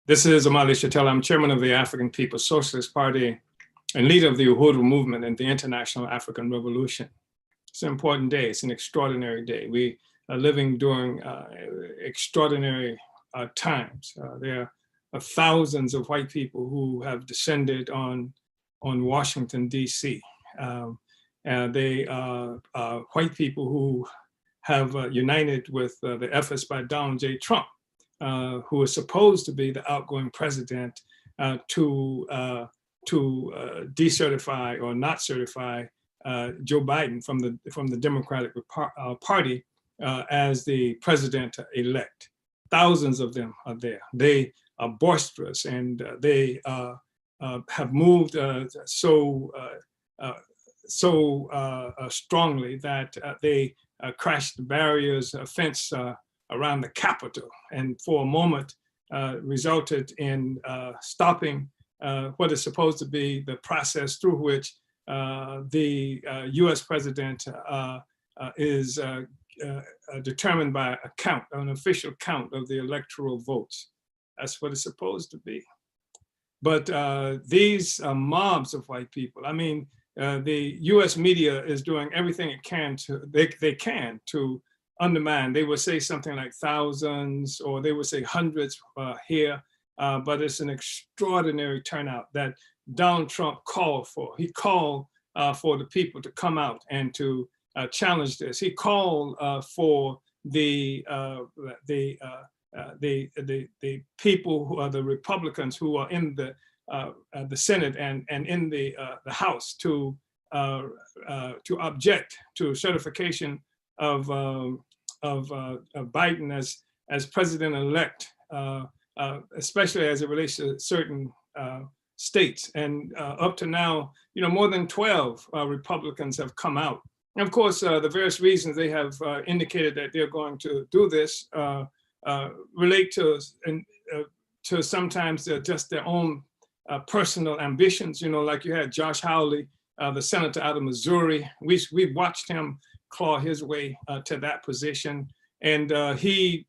This is Omali. I'm chairman of the African People's Socialist Party and leader of the Uhuru movement and the International African Revolution. It's an important day. It's an extraordinary day. We are living during extraordinary times. There are thousands of white people who have descended on Washington, D.C. They are white people who have united with the efforts by Donald J. Trump, who is supposed to be the outgoing president, to decertify or not certify Joe Biden from the Democratic Party as the president-elect. Thousands of them are there. They are boisterous, and they have moved so strongly that they crashed the barriers, fence around the Capitol, and for a moment resulted in stopping what is supposed to be the process through which the US president is determined by a count, an official count of the electoral votes. That's what it's supposed to be. But these mobs of white people, I mean, the US media is doing everything it can they can to undermine. They would say something like thousands, or they would say hundreds here, but it's an extraordinary turnout that Donald Trump called for. He called for the people to come out and to challenge this. He called for the people who are the Republicans who are in the Senate and in the House to object to certification of Biden as president-elect, especially as it relates to certain states. And up to now, more than 12 Republicans have come out. And of course, the various reasons they have indicated that they're going to do this relate to sometimes just their own personal ambitions. Like you had Josh Hawley, the senator out of Missouri. We watched him claw his way to that position, and he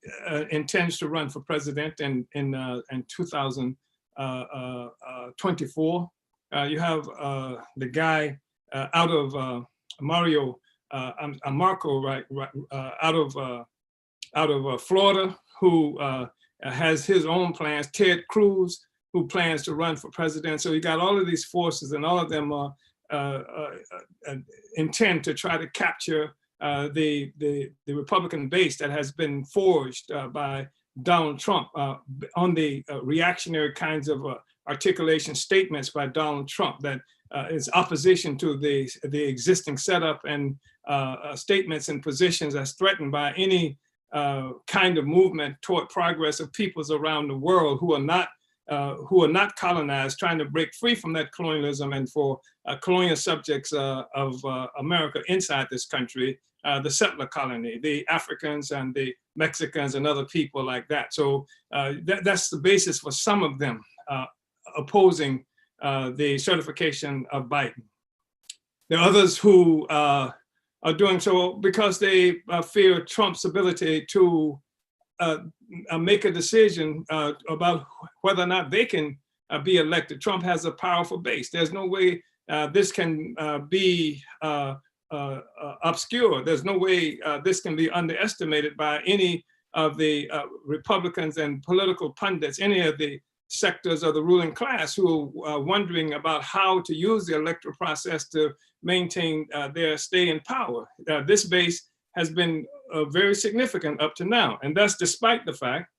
intends to run for president in 2024. You have the guy out of Marco, right, out of Florida, who has his own plans. Ted Cruz, who plans to run for president. So you got all of these forces, and all of them are intend to try to capture the Republican base that has been forged by Donald Trump on the reactionary kinds of articulation statements by Donald Trump that is opposition to the existing setup, and statements and positions as threatened by any kind of movement toward progress of peoples around the world who are not colonized, trying to break free from that colonialism, and for colonial subjects of America inside this country, the settler colony, the Africans and the Mexicans and other people like that. So that's the basis for some of them opposing the certification of Biden. There are others who are doing so because they fear Trump's ability to make a decision about whether or not they can be elected. Trump has a powerful base. There's no way this can be obscure. There's no way this can be underestimated by any of the Republicans and political pundits, any of the sectors of the ruling class who are wondering about how to use the electoral process to maintain their stay in power. This base has been very significant up to now. And that's despite the fact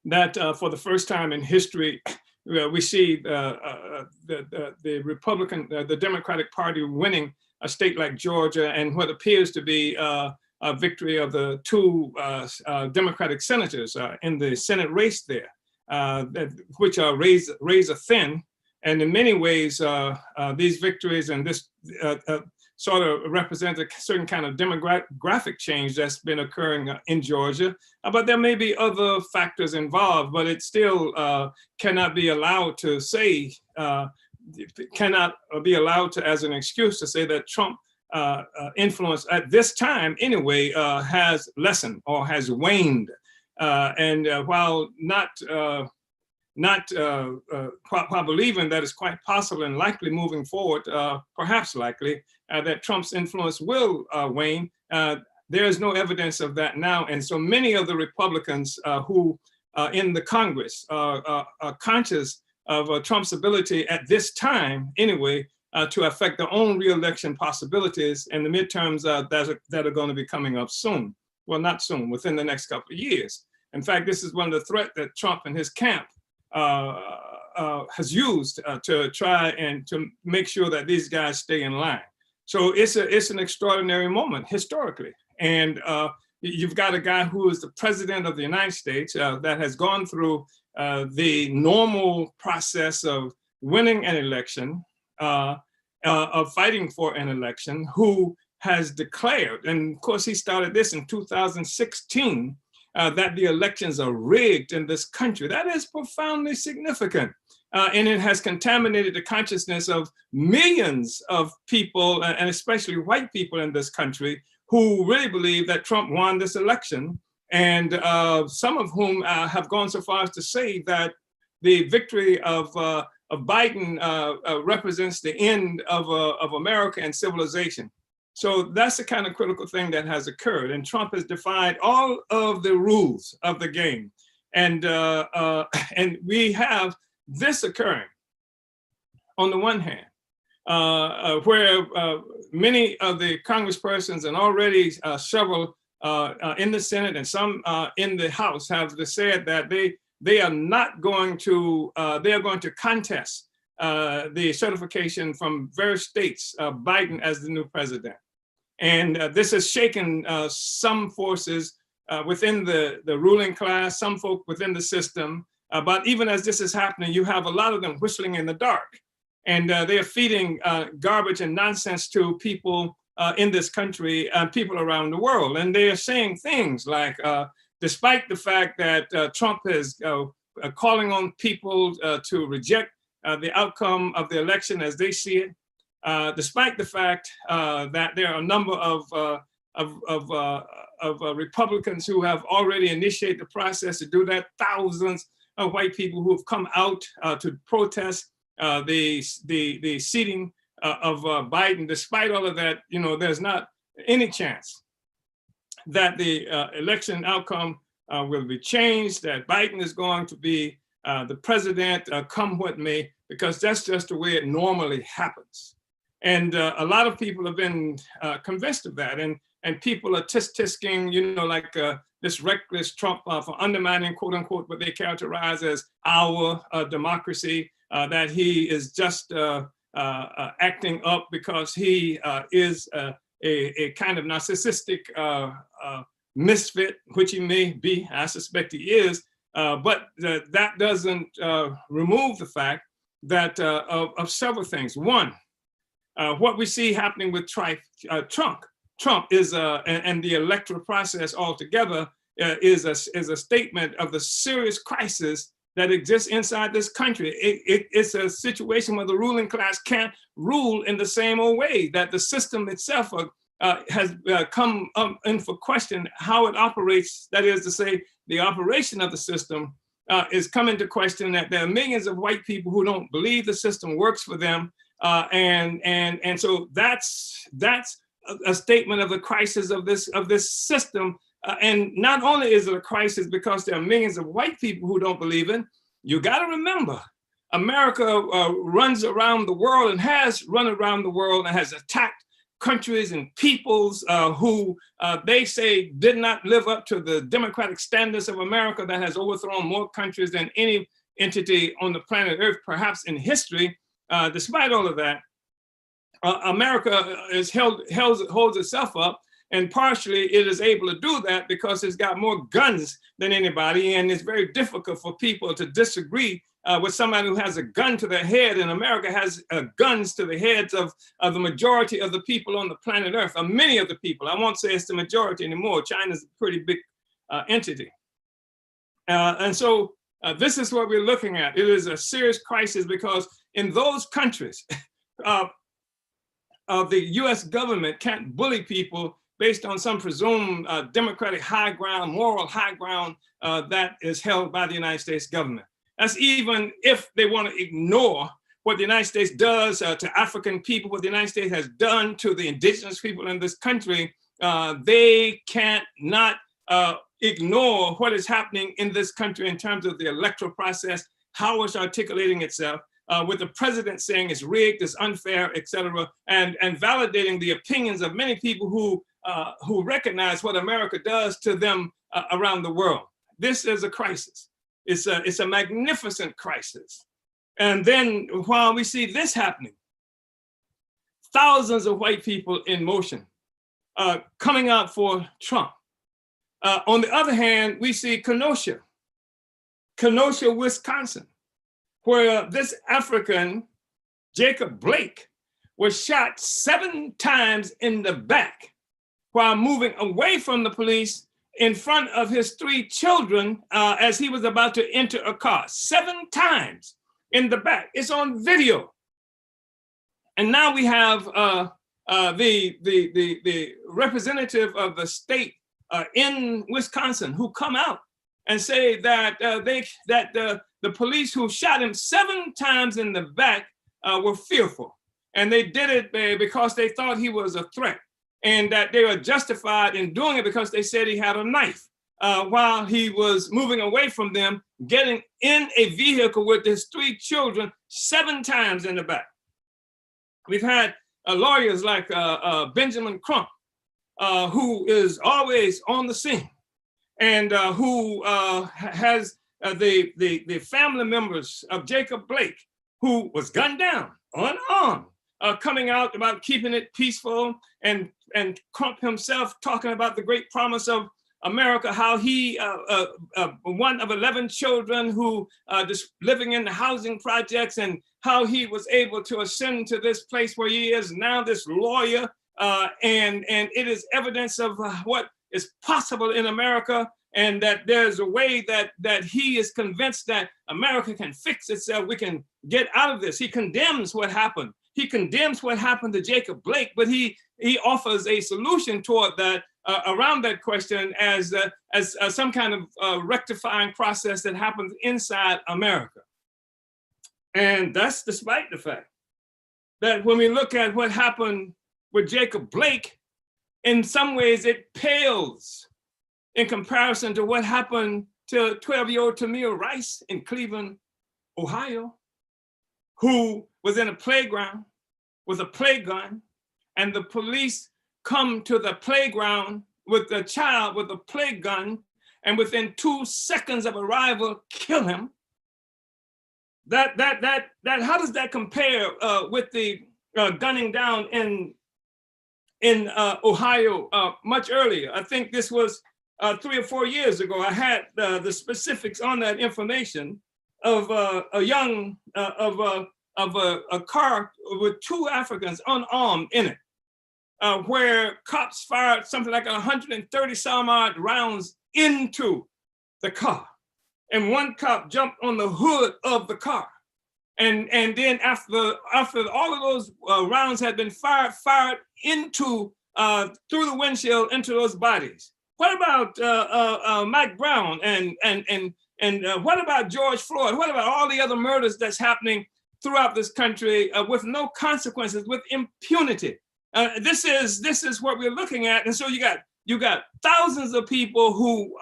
that for the first time in history, we see the Republican, the Democratic Party winning a state like Georgia, and what appears to be a victory of the two Democratic senators in the Senate race there, which are razor thin. And in many ways, these victories and this sort of represent a certain kind of demographic change that's been occurring in Georgia. But there may be other factors involved, but it still cannot be allowed to say, cannot be allowed to as an excuse to say that Trump influence at this time anyway has lessened or has waned. And while not not believing that it's quite possible and likely moving forward, perhaps likely, that Trump's influence will wane. There is no evidence of that now. And so many of the Republicans who in the Congress are conscious of Trump's ability at this time, anyway, to affect their own reelection possibilities in the midterms that are going to be coming up soon. Well, not soon, within the next couple of years. In fact, this is one of the threats that Trump and his camp has used to try and to make sure that these guys stay in line. So it's an extraordinary moment historically. And you've got a guy who is the president of the United States that has gone through the normal process of winning an election, of fighting for an election, who has declared, and of course he started this in 2016, that the elections are rigged in this country. That is profoundly significant. And it has contaminated the consciousness of millions of people, and especially white people in this country, who really believe that Trump won this election, and some of whom have gone so far as to say that the victory of Biden represents the end of America and civilization. So that's the kind of critical thing that has occurred, and Trump has defied all of the rules of the game, and we have this occurring on the one hand, where many of the congresspersons and already several in the Senate and some in the House have said that they are not going to, they are going to contest the certification from various states of Biden as the new president. And this has shaken some forces within the ruling class, some folk within the system. But even as this is happening, you have a lot of them whistling in the dark. And they are feeding garbage and nonsense to people in this country and people around the world. And they are saying things like, despite the fact that Trump is calling on people to reject the outcome of the election as they see it, despite the fact that there are a number of Republicans who have already initiated the process to do that, thousands of white people who have come out to protest the seating of Biden. Despite all of that, you know, there's not any chance that the election outcome will be changed, that Biden is going to be the president, come what may, because that's just the way it normally happens. And a lot of people have been convinced of that, and people are tisk-tisking, you know, like this reckless Trump for undermining, quote unquote, what they characterize as our democracy, that he is just acting up because he is a kind of narcissistic misfit, which he may be. I suspect he is, but that doesn't remove the fact that of several things. One, what we see happening with Trump is, and the electoral process altogether is a statement of the serious crisis that exists inside this country. It's a situation where the ruling class can't rule in the same old way, that the system itself has come in for question how it operates. That is to say, the operation of the system is coming to question, that there are millions of white people who don't believe the system works for them. And so that's a statement of the crisis of this system. And not only is it a crisis because there are millions of white people who don't believe it, you got to remember, America runs around the world and has run around the world and has attacked countries and peoples who they say did not live up to the democratic standards of America, that has overthrown more countries than any entity on the planet Earth, perhaps in history. Despite all of that, America is holds itself up, and partially it is able to do that because it's got more guns than anybody, and it's very difficult for people to disagree with somebody who has a gun to their head, and America has guns to the heads of the majority of the people on the planet Earth, or many of the people. I won't say it's the majority anymore. China's a pretty big entity. And so this is what we're looking at. It is a serious crisis because in those countries, the US government can't bully people based on some presumed democratic high ground, moral high ground that is held by the United States government. That's even if they want to ignore what the United States does to African people, what the United States has done to the indigenous people in this country. They can't not ignore what is happening in this country in terms of the electoral process, how it's articulating itself, with the president saying it's rigged, it's unfair, et cetera, and validating the opinions of many people who recognize what America does to them around the world. This is a crisis. It's a magnificent crisis. And then while we see this happening, thousands of white people in motion coming out for Trump. On the other hand, we see Kenosha, Wisconsin, where this African, Jacob Blake, was shot 7 times in the back while moving away from the police in front of his 3 children as he was about to enter a car. 7 times in the back. It's on video. And now we have the representative of the state in Wisconsin who come out and say that the police who shot him 7 times in the back were fearful. And they did it because they thought he was a threat, and that they were justified in doing it because they said he had a knife while he was moving away from them, getting in a vehicle with his 3 children 7 times in the back. We've had lawyers like Benjamin Crump, who is always on the scene, and who has the family members of Jacob Blake, who was gunned down unarmed, coming out about keeping it peaceful, and Crump himself talking about the great promise of America, how he, one of 11 children who just living in the housing projects, and how he was able to ascend to this place where he is now, this lawyer, and it is evidence of what is possible in America, and that there's a way that he is convinced that America can fix itself. We can get out of this. He condemns what happened. He condemns what happened to Jacob Blake, but he offers a solution toward that, around that question, as some kind of rectifying process that happens inside America. And that's despite the fact that when we look at what happened with Jacob Blake, in some ways it pales in comparison to what happened to 12-year-old Tamir Rice in Cleveland, Ohio, who was in a playground with a play gun, and the police come to the playground with the child with a play gun, and within 2 seconds of arrival, kill him. How does that compare with the gunning down in Ohio much earlier? I think this was 3 or 4 years ago. I had the specifics on that information of a car with 2 Africans unarmed in it, where cops fired something like 130 some odd rounds into the car. And one cop jumped on the hood of the car. And then after all of those rounds had been fired into, through the windshield into those bodies. What about Mike Brown and what about George Floyd? What about all the other murders that's happening throughout this country with no consequences, with impunity? This is what we're looking at. And so you got thousands of people who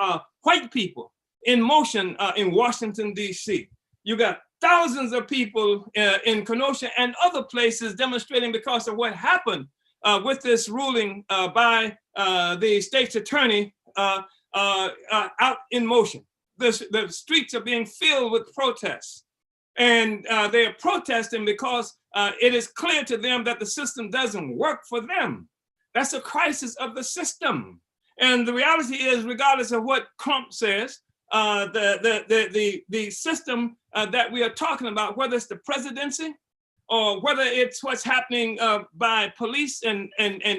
white people in motion in Washington, D.C. You got thousands of people in Kenosha and other places demonstrating because of what happened with this ruling by the state's attorney out in motion. The streets are being filled with protests. And they are protesting because it is clear to them that the system doesn't work for them. That's a crisis of the system. And the reality is, regardless of what Crump says, the system that we are talking about, whether it's the presidency or whether it's what's happening by police and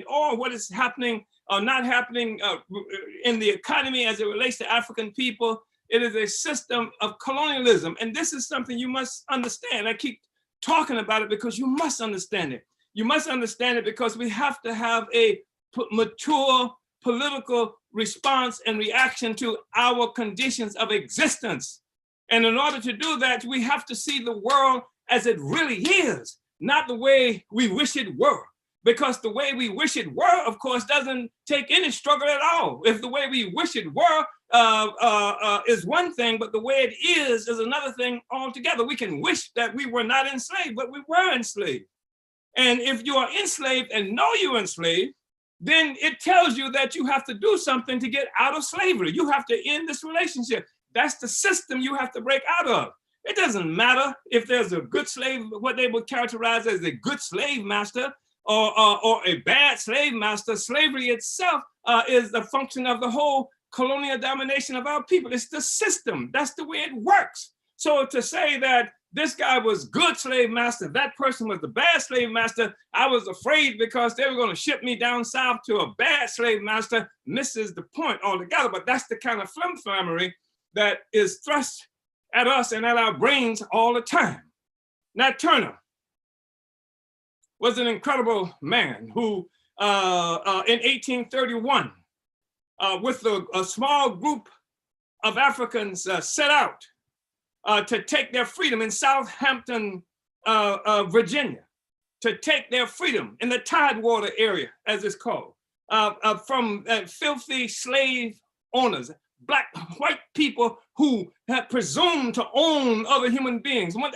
or what is happening or not happening in the economy as it relates to African people, it is a system of colonialism. And this is something you must understand. I keep talking about it because you must understand it. You must understand it because we have to have a mature political response and reaction to our conditions of existence. And in order to do that, we have to see the world as it really is, not the way we wish it were. Because the way we wish it were, of course, doesn't take any struggle at all. If the way we wish it were is one thing, but the way it is another thing altogether. We can wish that we were not enslaved, but we were enslaved. And if you are enslaved and know you're enslaved, then it tells you that you have to do something to get out of slavery. You have to end this relationship. That's the system you have to break out of. It doesn't matter if there's a good slave, what they would characterize as a good slave master, or a bad slave master. Slavery itself is a function of the whole colonial domination of our people. It's the system. That's the way it works. So to say that this guy was good slave master, that person was the bad slave master, I was afraid because they were going to ship me down south to a bad slave master, misses the point altogether. But that's the kind of flimflammery that is thrust at us and at our brains all the time. Nat Turner was an incredible man who, in 1831, with a small group of Africans set out to take their freedom in Southampton, Virginia, to take their freedom in the Tidewater area, as it's called, from filthy slave owners, white people who had presumed to own other human beings. What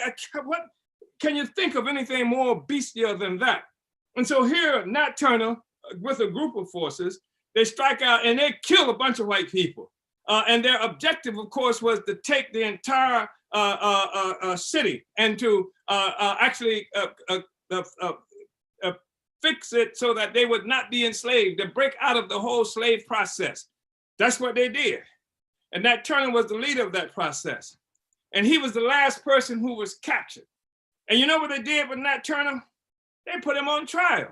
can you think of anything more bestial than that? And so here, Nat Turner, with a group of forces, they strike out and they kill a bunch of white people. And their objective, of course, was to take the entire city and to actually fix it so that they would not be enslaved, to break out of the whole slave process. That's what they did. And Nat Turner was the leader of that process. And he was the last person who was captured. And you know what they did with Nat Turner? They put him on trial.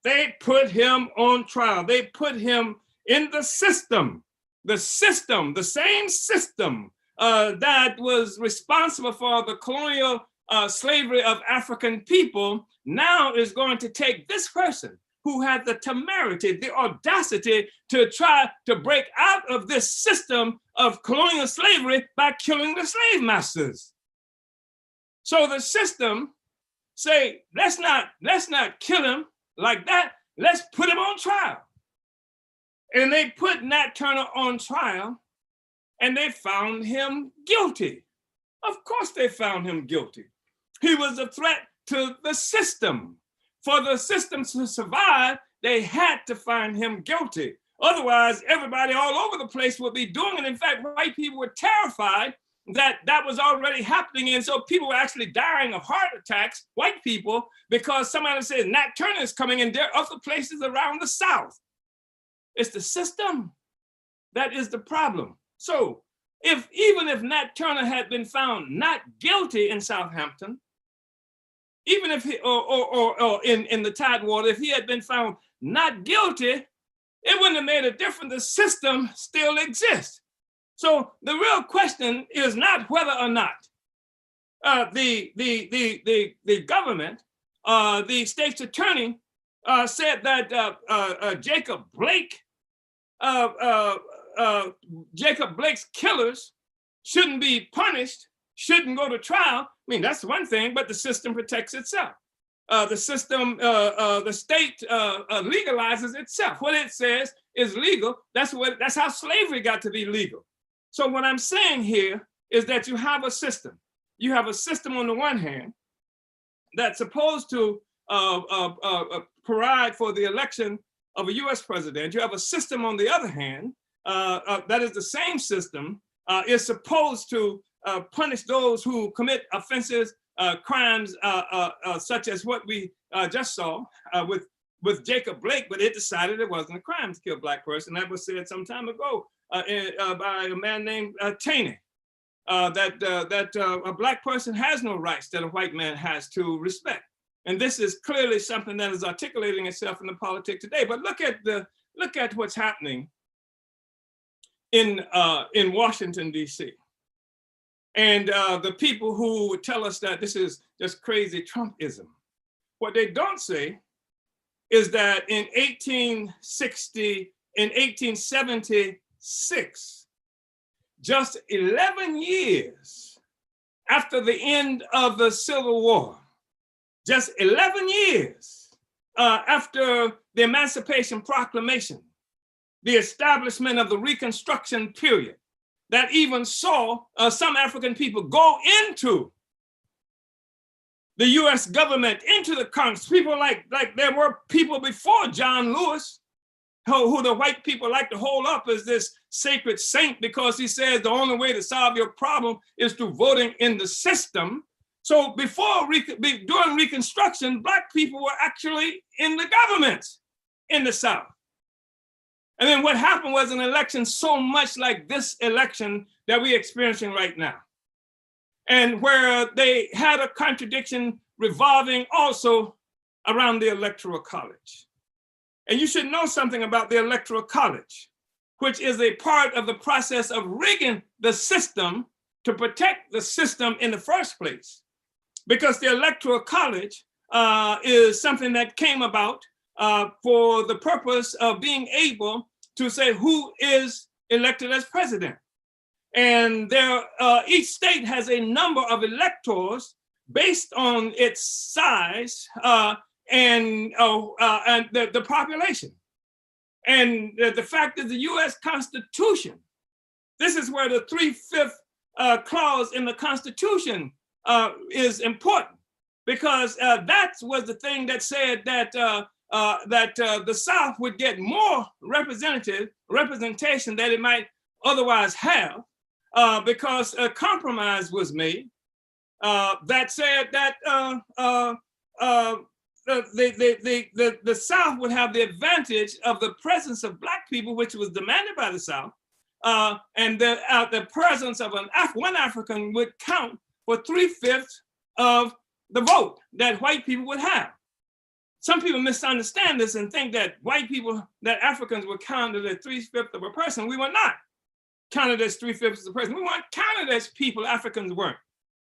They put him on trial. They put him in the system, the same system that was responsible for the colonial slavery of African people, now is going to take this person who had the temerity, the audacity to try to break out of this system of colonial slavery by killing the slave masters. So the system say, let's not kill him like that. Let's put him on trial. And they put Nat Turner on trial and they found him guilty. Of course they found him guilty. He was a threat to the system. For the system to survive, they had to find him guilty. Otherwise, everybody all over the place would be doing it. In fact, white people were terrified that that was already happening. And so people were actually dying of heart attacks, white people, because somebody said, Nat Turner is coming in there, other places around the South. It's the system that is the problem. So even if Nat Turner had been found not guilty in Southampton, even if he, or in the Tidewater, if he had been found not guilty, it wouldn't have made a difference. The system still exists. So the real question is not whether or not the government, the state's attorney said that Jacob Blake's killers shouldn't be punished, shouldn't go to trial. I mean, that's one thing, but the system protects itself. The state legalizes itself. What it says is legal. That's how slavery got to be legal. So what I'm saying here is that you have a system. You have a system on the one hand that's supposed to provide for the election of a US president. You have a system on the other hand that is the same system is supposed to punish those who commit offenses, crimes such as what we just saw with Jacob Blake, but it decided it wasn't a crime to kill a Black person. That was said some time ago by a man named Taney, that a Black person has no rights that a white man has to respect. And this is clearly something that is articulating itself in the politics today. But look at what's happening in Washington, D.C. And the people who tell us that this is just crazy Trumpism. What they don't say is that in 1876, just 11 years after the end of the Civil War, just 11 years after the Emancipation Proclamation, the establishment of the Reconstruction period, that even saw some African people go into the US government, into the Congress. People like there were people before John Lewis, who the white people like to hold up as this sacred saint because he says the only way to solve your problem is through voting in the system. So during Reconstruction, Black people were actually in the government in the South. And then what happened was an election so much like this election that we're experiencing right now, and where they had a contradiction revolving also around the Electoral College. And you should know something about the Electoral College, which is a part of the process of rigging the system to protect the system in the first place. Because the Electoral College is something that came about for the purpose of being able to say who is elected as president. And each state has a number of electors based on its size and the population. And the fact that the US Constitution, this is where the 3/5 clause in the Constitution is important, because that was the thing that said that the South would get more representation that it might otherwise have, because a compromise was made that said that the South would have the advantage of the presence of Black people, which was demanded by the South, and the presence of one African would count for 3/5 of the vote that white people would have. Some people misunderstand this and think that that Africans were counted as 3/5 of a person. We were not counted as 3/5 of a person. We weren't counted as people, Africans weren't.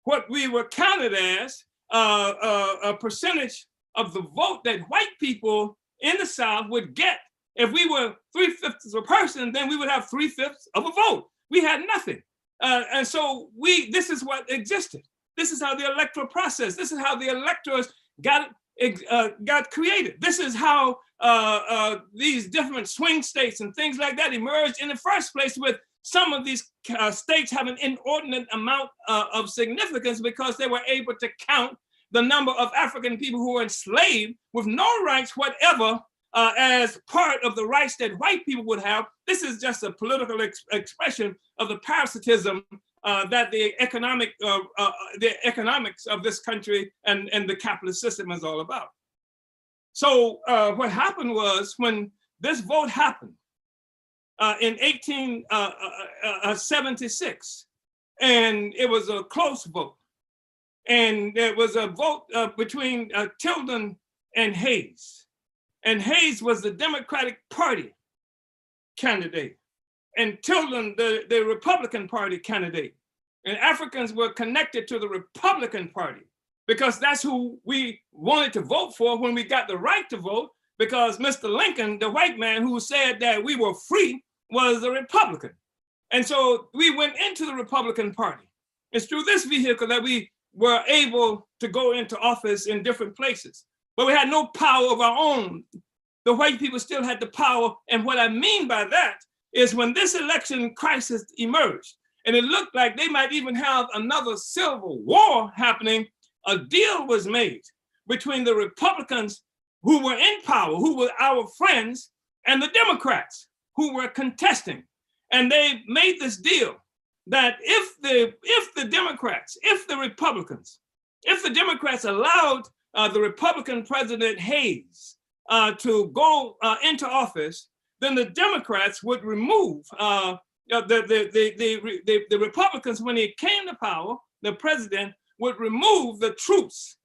What we were counted as a percentage of the vote that white people in the South would get. If we were 3/5 of a person, then we would have 3/5 of a vote. We had nothing. And so this is what existed. This is how the electoral process, this is how the electors got created. This is how these different swing states and things like that emerged in the first place, with some of these states have an inordinate amount of significance because they were able to count the number of African people who were enslaved with no rights whatever as part of the rights that white people would have. This is just a political expression of the parasitism that the economics of this country and the capitalist system is all about. So what happened was, when this vote happened in 1876, and it was a close vote, and it was a vote between Tilden and Hayes. And Hayes was the Democratic Party candidate, and Tilden, the Republican Party candidate. And Africans were connected to the Republican Party because that's who we wanted to vote for when we got the right to vote, because Mr. Lincoln, the white man who said that we were free, was a Republican. And so we went into the Republican Party. It's through this vehicle that we were able to go into office in different places. But we had no power of our own. The white people still had the power. And what I mean by that is, when this election crisis emerged, and it looked like they might even have another civil war happening, a deal was made between the Republicans who were in power, who were our friends, and the Democrats who were contesting. And they made this deal that if the Democrats allowed the Republican President Hayes to go into office, then the Democrats would remove the Republicans, when he came to power, the president would remove the troops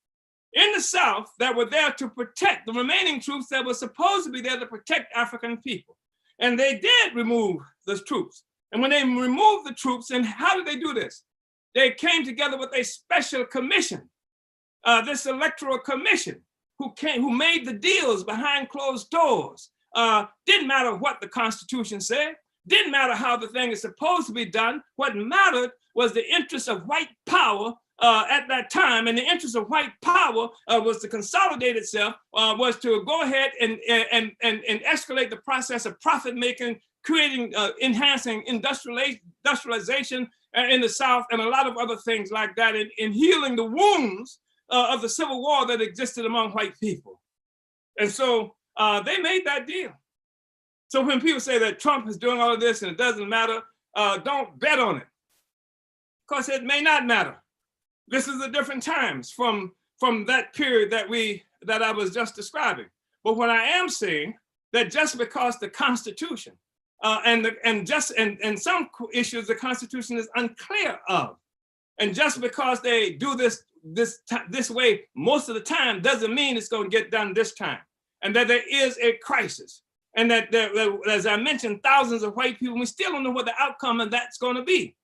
in the South that were there to protect, the remaining troops that were supposed to be there to protect African people. And they did remove those troops. And when they removed the troops, and how did they do this? They came together with a special commission, this electoral commission, who made the deals behind closed doors. Didn't matter what the Constitution said. Didn't matter how the thing is supposed to be done. What mattered was the interest of white power at that time, and the interest of white power was to consolidate itself, was to go ahead and escalate the process of profit making, creating, enhancing industrialization in the South, and a lot of other things like that, in healing the wounds of the Civil War that existed among white people. And so they made that deal. So when people say that Trump is doing all of this and it doesn't matter, don't bet on it, because it may not matter. This is a different times from that period that I was just describing. But what I am saying, that just because the Constitution and some issues the Constitution is unclear of, and just because they do this way most of the time, doesn't mean it's going to get done this time, and that there is a crisis, and that as I mentioned, thousands of white people, we still don't know what the outcome of that's going to be.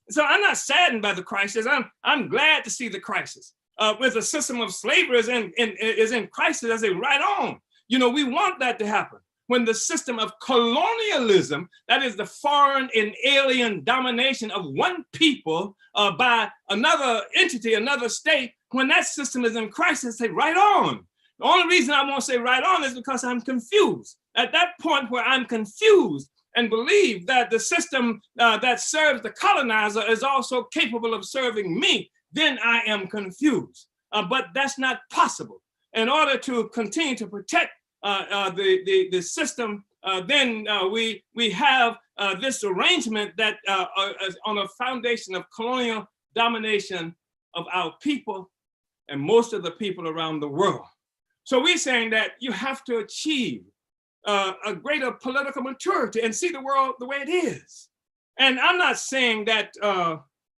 So I'm not saddened by the crisis. I'm glad to see the crisis. With the system of slavery is in crisis, I say right on. You know, we want that to happen. When the system of colonialism, that is the foreign and alien domination of one people by another entity, another state, when that system is in crisis, say right on. The only reason I won't say right on is because I'm confused. At that point where I'm confused and believe that the system that serves the colonizer is also capable of serving me, then I am confused. But that's not possible. In order to continue to protect the system, then we have this arrangement that is on a foundation of colonial domination of our people and most of the people around the world. So we're saying that you have to achieve a greater political maturity and see the world the way it is. And I'm not saying that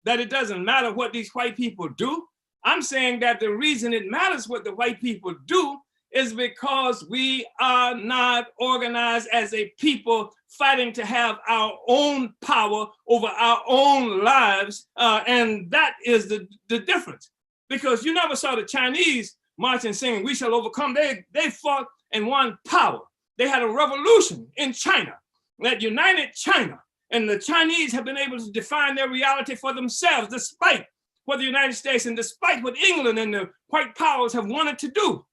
that it doesn't matter what these white people do. I'm saying that the reason it matters what the white people do is because we are not organized as a people fighting to have our own power over our own lives. And that is the difference. Because you never saw the Chinese marching singing, "We shall overcome." They fought and won power. They had a revolution in China that united China. And the Chinese have been able to define their reality for themselves, despite what the United States and despite what England and the white powers have wanted to do.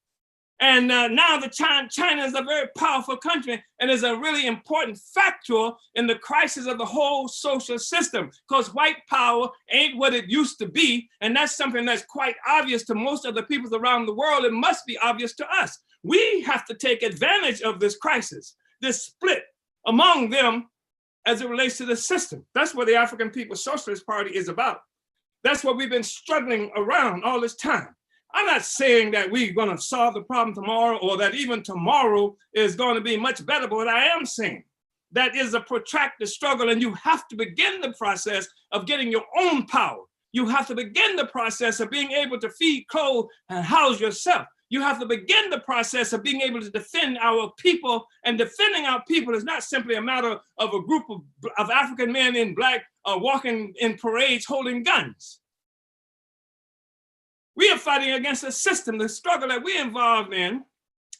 And now China is a very powerful country and is a really important factor in the crisis of the whole social system, because white power ain't what it used to be. And that's something that's quite obvious to most of the peoples around the world. It must be obvious to us. We have to take advantage of this crisis, this split among them as it relates to the system. That's what the African People's Socialist Party is about. That's what we've been struggling around all this time. I'm not saying that we're going to solve the problem tomorrow or that even tomorrow is going to be much better, but what I am saying, that is a protracted struggle, and you have to begin the process of getting your own power. You have to begin the process of being able to feed, clothe, and house yourself. You have to begin the process of being able to defend our people, and defending our people is not simply a matter of a group of African men in black walking in parades holding guns. We are fighting against a system. The struggle that we're involved in,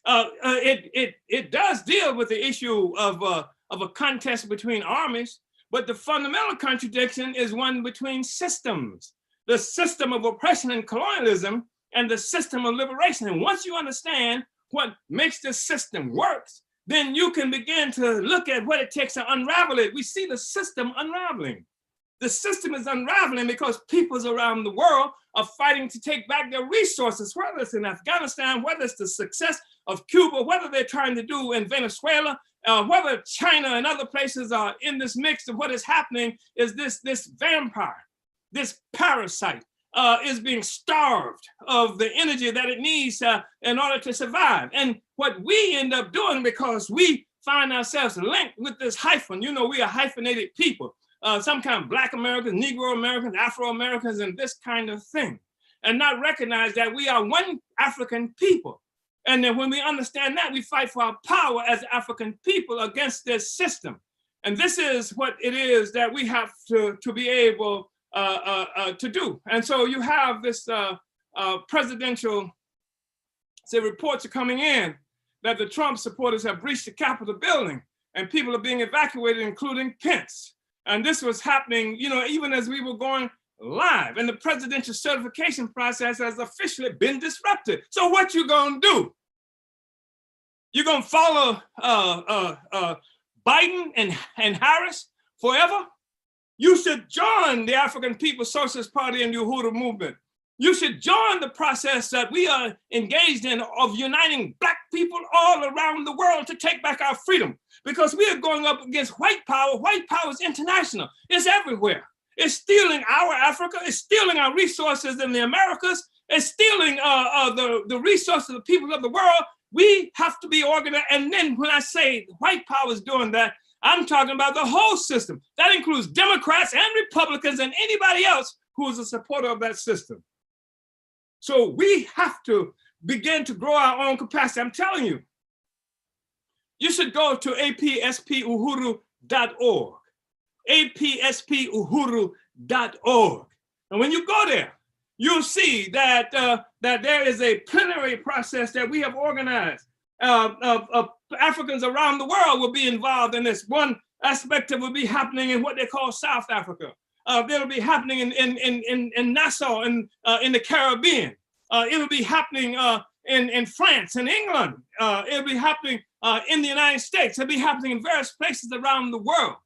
it does deal with the issue of a contest between armies, but the fundamental contradiction is one between systems. The system of oppression and colonialism and the system of liberation. And once you understand what makes this system work, then you can begin to look at what it takes to unravel it. We see the system unraveling. The system is unraveling because peoples around the world are fighting to take back their resources, whether it's in Afghanistan, whether it's the success of Cuba, whether they're trying to do in Venezuela, whether China and other places are in this mix. Of what is happening is this vampire, this parasite is being starved of the energy that it needs in order to survive. And what we end up doing, because we find ourselves linked with this hyphen, you know, we are hyphenated people. Some kind of Black Americans, Negro Americans, Afro-Americans, and this kind of thing, and not recognize that we are one African people. And then when we understand that, we fight for our power as African people against this system. And this is what it is that we have to be able to do. And so you have this presidential, reports are coming in that the Trump supporters have breached the Capitol building. and people are being evacuated, including Pence. And this was happening, you know, even as we were going live, and the presidential certification process has officially been disrupted. So what you gonna do? You gonna follow Biden and Harris forever? You should join the African People's Socialist Party and the Uhuru movement. You should join the process that we are engaged in of uniting Black people all around the world to take back our freedom, because we are going up against white power. White power is international. It's everywhere. It's stealing our Africa. It's stealing our resources in the Americas. It's stealing the resources of the people of the world. We have to be organized. And then when I say white power is doing that, I'm talking about the whole system. That includes Democrats and Republicans and anybody else who is a supporter of that system. So we have to begin to grow our own capacity. I'm telling you, you should go to apspuhuru.org, apspuhuru.org. And when you go there, you'll see that, that there is a plenary process that we have organized. Africans around the world will be involved in this. One aspect of it will be happening in what they call South Africa. It'll be happening in Nassau and in the Caribbean. It'll be happening in France and England. It'll be happening in the United States. It'll be happening in various places around the world.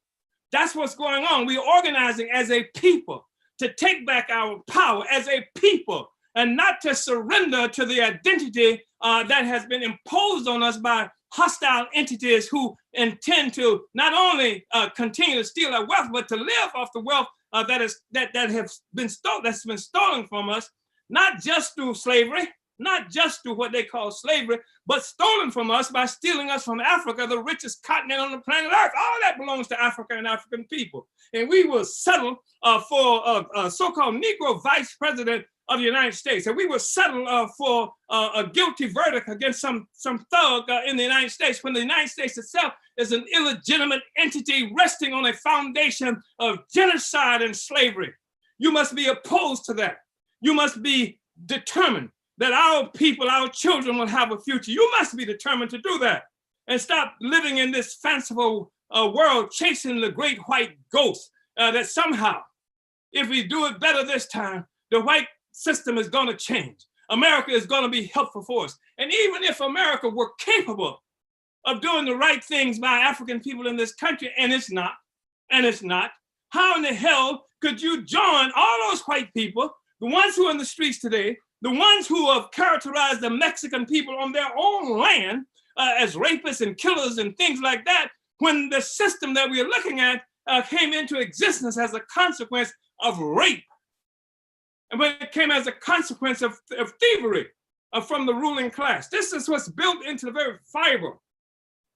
That's what's going on. We're organizing as a people to take back our power as a people, and not to surrender to the identity that has been imposed on us by hostile entities who intend to not only continue to steal our wealth, but to live off the wealth that's been stolen from us, not just through slavery, not just through what they call slavery, but stolen from us by stealing us from Africa, the richest continent on the planet Earth. All that belongs to Africa and African people. And we will settle for a so-called Negro vice president of the United States. And we will settle for a guilty verdict against some thug in the United States, when the United States itself is an illegitimate entity resting on a foundation of genocide and slavery. You must be opposed to that. You must be determined that our people, our children will have a future. You must be determined to do that and stop living in this fanciful world chasing the great white ghost that somehow, if we do it better this time, the white system is going to change. America is going to be helpful for us. And even if America were capable of doing the right things by African people in this country, and it's not, how in the hell could you join all those white people, the ones who are in the streets today, the ones who have characterized the Mexican people on their own land as rapists and killers and things like that, when the system that we are looking at came into existence as a consequence of rape, and when it came as a consequence of thievery from the ruling class. This is what's built into the very fiber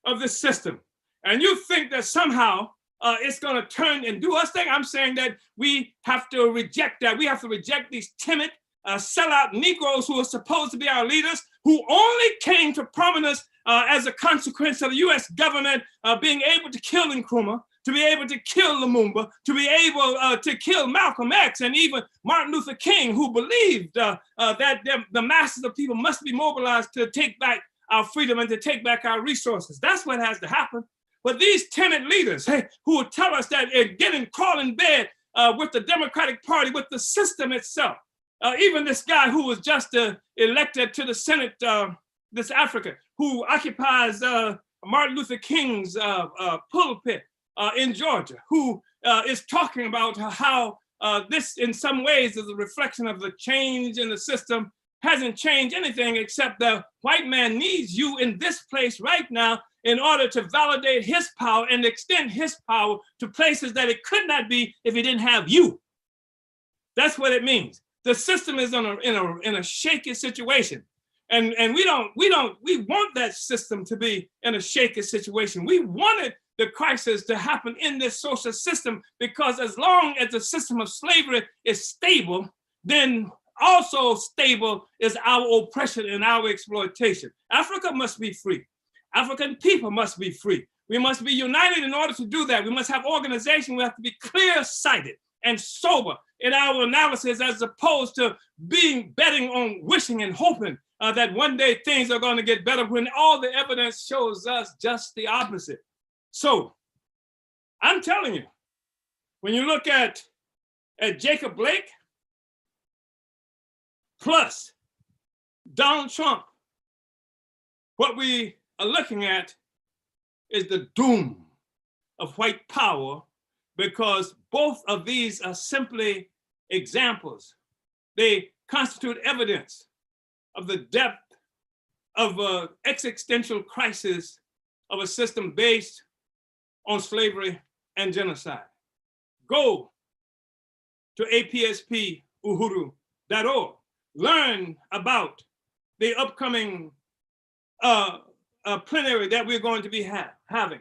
of this system. And you think that somehow it's going to turn and do us thing? I'm saying that we have to reject that. We have to reject these timid, sellout Negroes who are supposed to be our leaders, who only came to prominence as a consequence of the US government being able to kill Nkrumah, to be able to kill Lumumba, to be able to kill Malcolm X, and even Martin Luther King, who believed that the masses of people must be mobilized to take back our freedom and to take back our resources. That's what has to happen. But these timid leaders who will tell us that crawl in bed with the Democratic Party, with the system itself. Even this guy who was just elected to the Senate, this African, who occupies Martin Luther King's pulpit in Georgia, who is talking about how this in some ways is a reflection of the change in the system. Hasn't changed anything except the white man needs you in this place right now in order to validate his power and extend his power to places that it could not be if he didn't have you. That's what it means. The system is in a shaky situation. And we want that system to be in a shaky situation. We wanted the crisis to happen in this social system, because as long as the system of slavery is stable, then also stable is our oppression and our exploitation. Africa must be free. African people must be free. We must be united in order to do that. We must have organization. We have to be clear-sighted and sober in our analysis, as opposed to betting on wishing and hoping that one day things are going to get better, when all the evidence shows us just the opposite. So I'm telling you, when you look at Jacob Blake plus Donald Trump, what we are looking at is the doom of white power, because both of these are simply examples. They constitute evidence of the depth of an existential crisis of a system based on slavery and genocide. Go to apspuhuru.org. Learn about the upcoming plenary that we're going to be having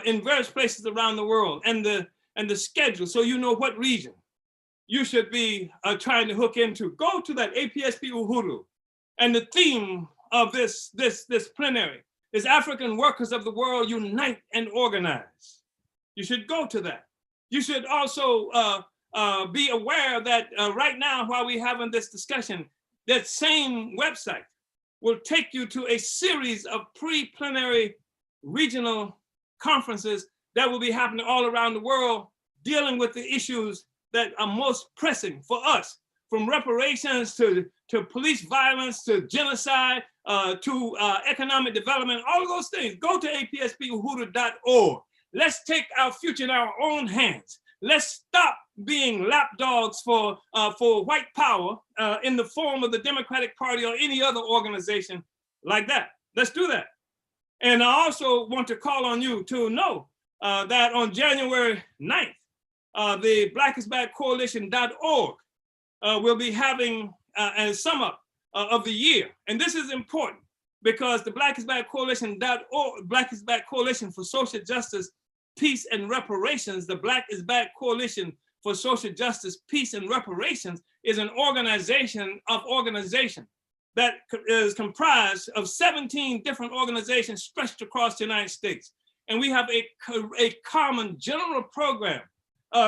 in various places around the world, and the schedule, so you know what region you should be trying to hook into. Go to that APSP Uhuru, and the theme of this plenary is African Workers of the World Unite and Organize. You should go to that. You should also be aware that right now, while we're having this discussion, that same website will take you to a series of pre-plenary regional conferences that will be happening all around the world, dealing with the issues that are most pressing for us, from reparations to police violence, to genocide, to economic development, all of those things. Go to apspuhuru.org. Let's take our future in our own hands. Let's stop being lapdogs for white power in the form of the Democratic Party or any other organization like that. Let's do that. And I also want to call on you to know that on January 9th, the blackisbackcoalition.org will be having a sum up of the year. And this is important because the blackisbackcoalition.org, Black is Back Coalition for Social Justice, Peace and Reparations, the Black is Back Coalition for Social Justice, Peace and Reparations is an organization of organizations that is comprised of 17 different organizations stretched across the United States. And we have a common general program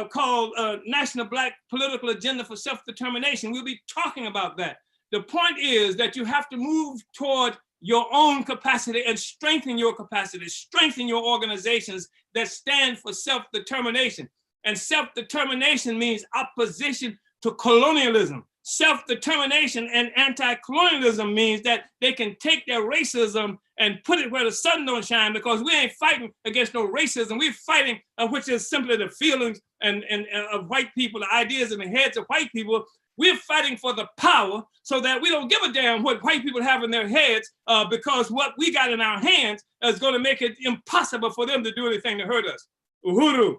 called National Black Political Agenda for Self-Determination. We'll be talking about that. The point is that you have to move toward your own capacity and strengthen your capacity, strengthen your organizations that stand for self-determination. And self-determination means opposition to colonialism. Self-determination and anti-colonialism means that they can take their racism and put it where the sun don't shine, because we ain't fighting against no racism. We're fighting, which is simply the feelings and of white people, the ideas in the heads of white people. We're fighting for the power so that we don't give a damn what white people have in their heads, because what we got in our hands is going to make it impossible for them to do anything to hurt us. Uhuru.